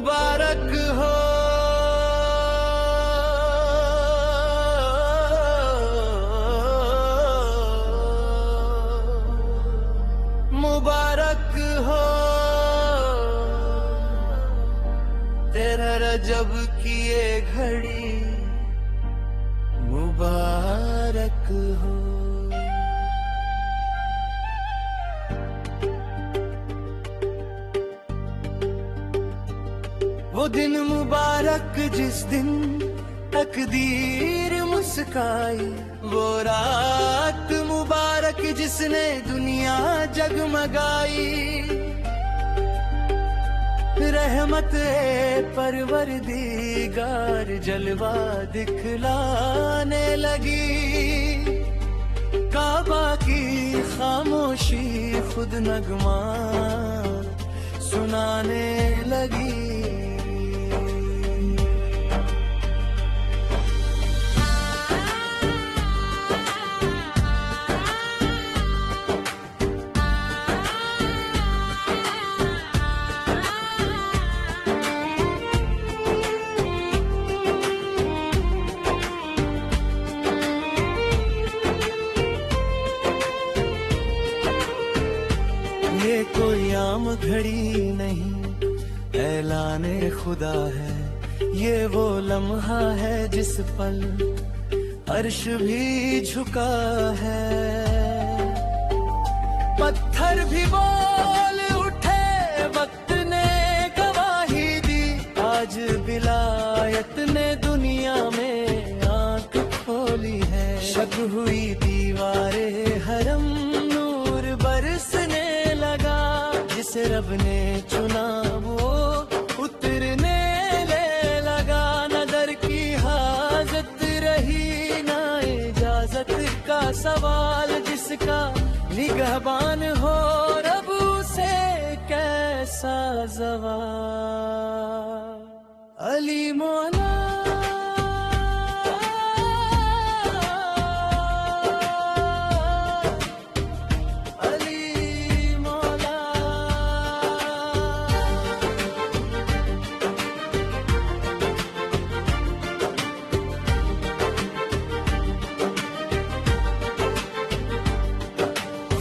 मुबारक हो, मुबारक हो तेरा रजब की ये घड़ी, मुबारक हो। वो दिन मुबारक जिस दिन तकदीर मुस्काई, वो रात मुबारक जिसने दुनिया जगमगाई। रहमत परवरदिगार जलवा दिखलाने लगी, काबा की खामोशी खुद नगमा सुनाने लगी। ये कोई आम घड़ी नहीं, ऐलाने खुदा है। ये वो लम्हा है जिस पल अर्श भी झुका है। पत्थर भी बोल उठे, वक्त ने गवाही दी। आज विलायत ने दुनिया में आंख खोली है। शक हुई दीवारें हरम, नूर बरसने लगा। जिसे रब ने चुना वो उतरने ले लगा। नजर की हाजत रही ना इजाजत का सवाल। जिसका निगहबान हो रब से कैसा ज़वाल। अली मौला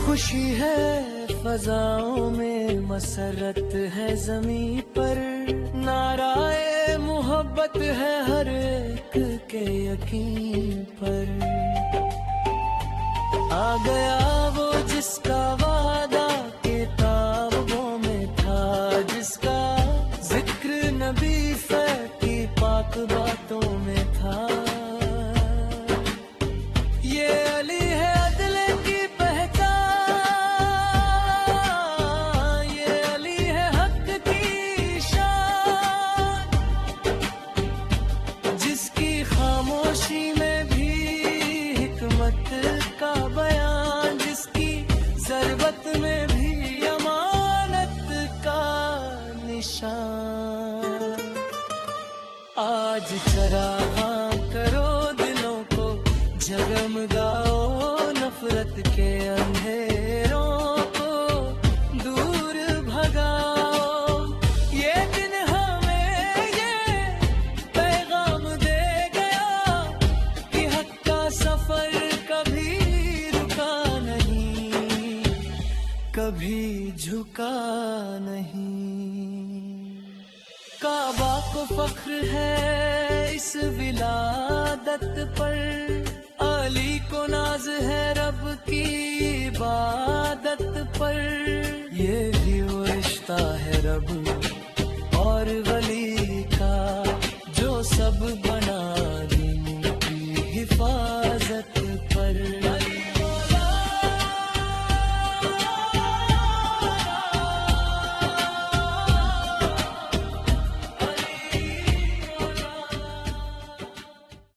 खुशी है फजाओं में, मसरत है ज़मीं पर। नाराए मोहब्बत है हर एक के यकीन पर। आ गया वो जिसका वादा किताबों में था। जिसका जिक्र नबी फै की पाक बातों में था। ये अली है अदल की पहचान। ये अली है हक की शान। जिसकी खामोशी में भी हिकमत का बयान। जिसकी ज़रबत में भी अमानत का निशान। आज चराग़ा करो दिलों को, जगमगाओ नफरत के अंधेरों को दूर भगाओ। ये दिन हमें ये पैगाम दे गया कि हक का सफर कभी रुका नहीं, कभी झुका नहीं। काबा को फख्र है इस विलादत पर। अली को नाज है रब की इबादत पर। ये भी वो रिश्ता है रब और वली का, जो सब बना दीन की हिफाजत